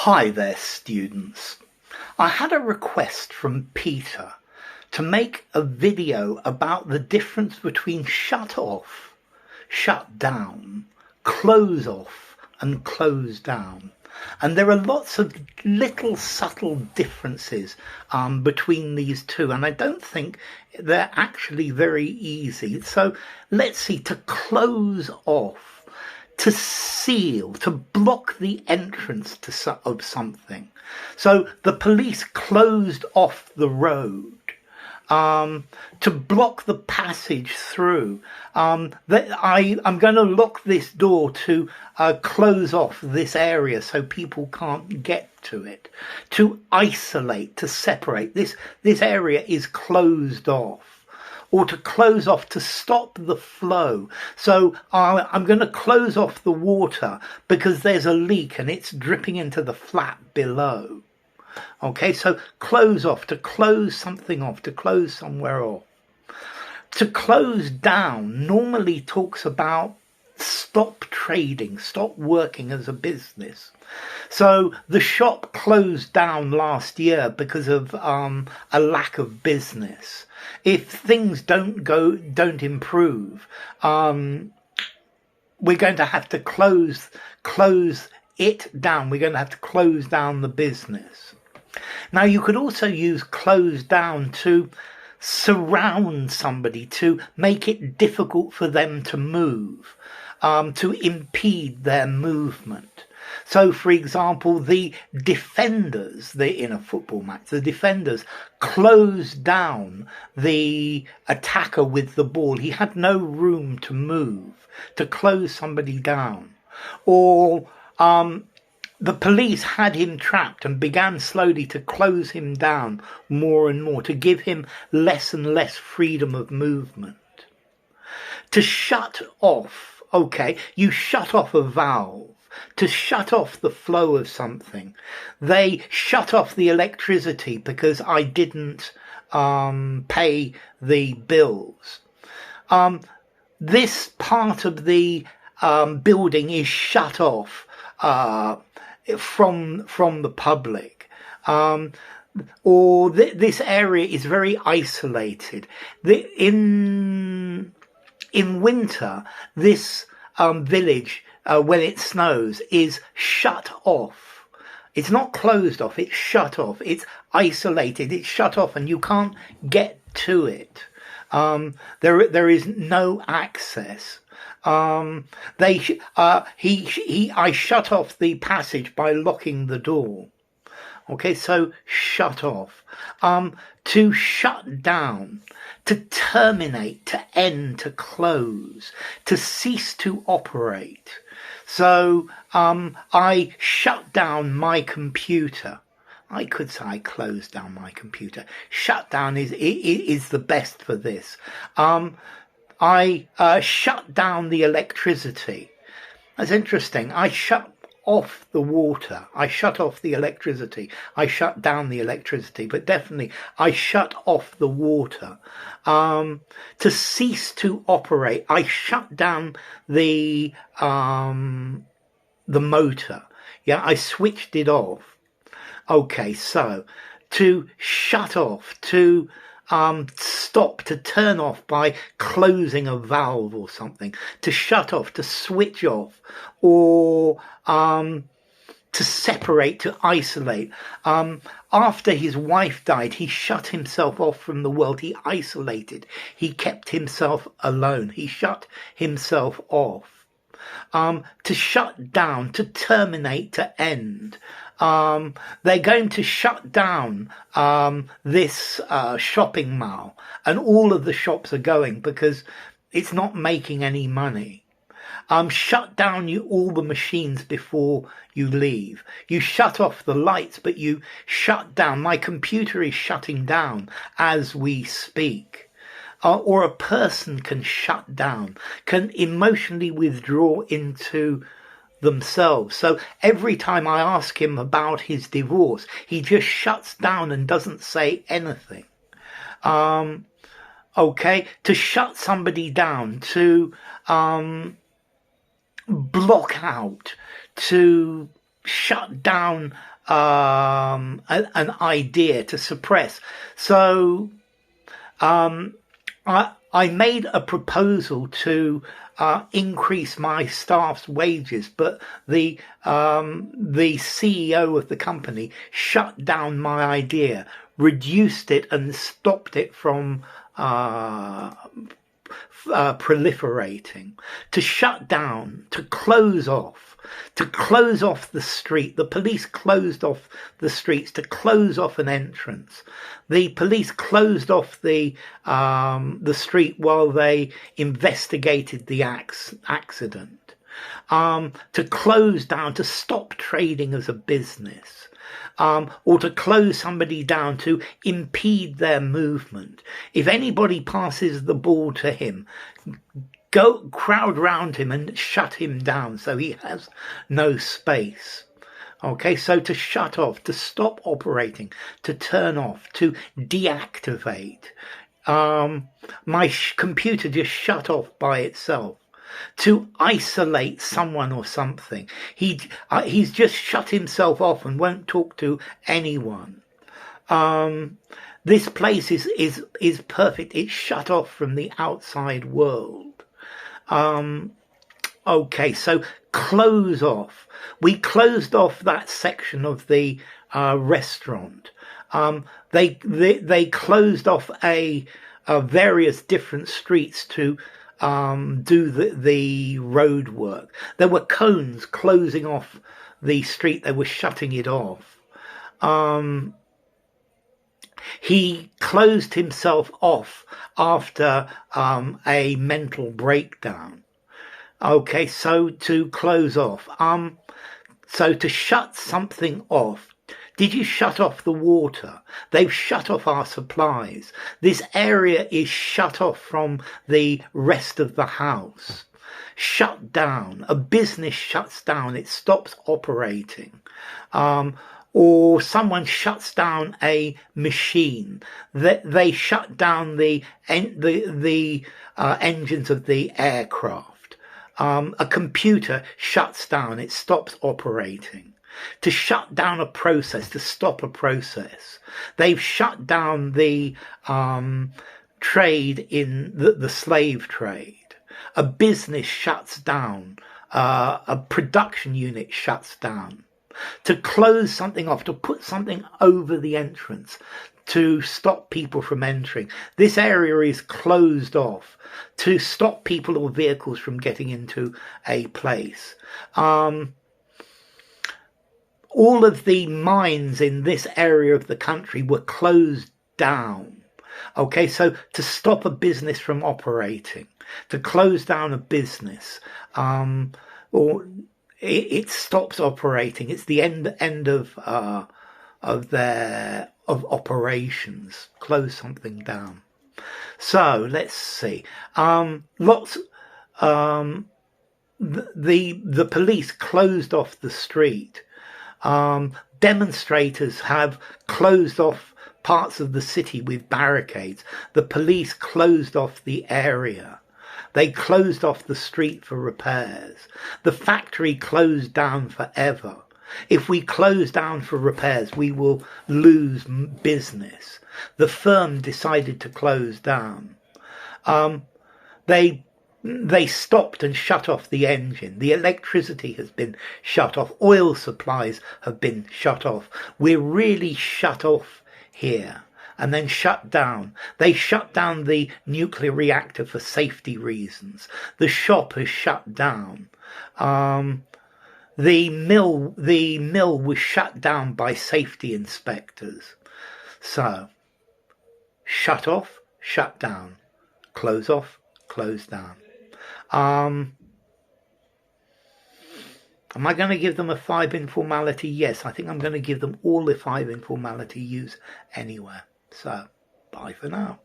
Hi there, students. I had a request from Peter to make a video about the difference between shut off, shut down, close off, and close down. And there are lots of little subtle differences between these two, and I don't think they're actually very easy. So let's see, to close off, to seal, to block the entrance of something. So the police closed off the road to block the passage through. I'm going to lock this door to close off this area so people can't get to it. To isolate, to separate. This area is closed off. Or to close off, to stop the flow. So I'm going to close off the water because there's a leak and it's dripping into the flat below. Okay, so close off, to close something off, to close somewhere off. To close down normally talks about stop trading, stop working as a business. So the shop closed down last year because of a lack of business. If things don't improve, we're going to have to close it down. We're going to have to close down the business. Now, you could also use close down to surround somebody, to make it difficult for them to move, to impede their movement. So, for example, the defenders, in a football match, the defenders closed down the attacker with the ball. He had no room to move, to close somebody down. Or the police had him trapped and began slowly to close him down more and more, to give him less and less freedom of movement. To shut off, okay, you shut off a valve. To shut off the flow of something. They shut off the electricity because I didn't pay the bills. This part of the building is shut off from the public. Or this area is very isolated. In winter, this village, when it snows, is shut off. It's not closed off, it's shut off. It's isolated, it's shut off, and you can't get to it. There is no access. I shut off the passage by locking the door. Okay, so shut off. To shut down, to terminate, to end, to close, to cease to operate. So I shut down my computer. I could say I closed down my computer. Shut down is the best for this. I shut down the electricity. That's interesting. I shut off the water. I shut off the electricity. I shut down the electricity, but definitely I shut off the water. To cease to operate, I shut down the motor. Yeah, I switched it off. Okay, so to shut off, to stop, to turn off by closing a valve or something, to shut off, to switch off, or to separate, to isolate. After his wife died, he shut himself off from the world. He isolated. He kept himself alone. He shut himself off. To shut down, to terminate, to end. They're going to shut down this shopping mall, and all of the shops are going because it's not making any money. Shut down all the machines before you leave. You shut off the lights, but you shut down. My computer is shutting down as we speak. Or a person can shut down, can emotionally withdraw into themselves. So every time I ask him about his divorce, he just shuts down and doesn't say anything. Okay, to shut somebody down, to block out, to shut down an idea, to suppress. So I made a proposal to increase my staff's wages, but the CEO of the company shut down my idea, reduced it, and stopped it from proliferating. To shut down, to close off the street. The police closed off the streets to close off an entrance. The police closed off the street while they investigated the accident. To close down, to stop trading as a business. Or to close somebody down, to impede their movement. If anybody passes the ball to him, go crowd round him and shut him down so he has no space. Okay, so to shut off, to stop operating, to turn off, to deactivate. My computer just shut off by itself. To isolate someone or something. He's just shut himself off and won't talk to anyone. This place is perfect. It's shut off from the outside world. Okay, so close off. We closed off that section of the restaurant. They closed off various different streets to do the road work. There were cones closing off the street. They were shutting it off. He closed himself off after a mental breakdown. Okay, so to close off. So to shut something off. Did you shut off the water? They've shut off our supplies. This area is shut off from the rest of the house. Shut down. A business shuts down. It stops operating. Or someone shuts down a machine. They shut down the engines of the aircraft. A computer shuts down. It stops operating. To shut down a process, to stop a process. They've shut down the trade in the slave trade. A business shuts down. A production unit shuts down. To close something off, to put something over the entrance, to stop people from entering. This area is closed off to stop people or vehicles from getting into a place. All of the mines in this area of the country were closed down. Okay, so to stop a business from operating, to close down a business, or it stops operating. It's the end of operations. Close something down. So let's see. The police closed off the street. Demonstrators have closed off parts of the city with barricades. The police closed off the area. They closed off the street for repairs. The factory closed down forever. If we close down for repairs, we will lose business. The firm decided to close down. They stopped and shut off the engine. The electricity has been shut off. Oil supplies have been shut off. We're really shut off here and then shut down. They shut down the nuclear reactor for safety reasons. The shop has shut down. The mill was shut down by safety inspectors. So, shut off, shut down. Close off, close down. Am I going to give them a 5 informality? Yes, I think I'm going to give them all the 5 informality use anywhere. So, bye for now.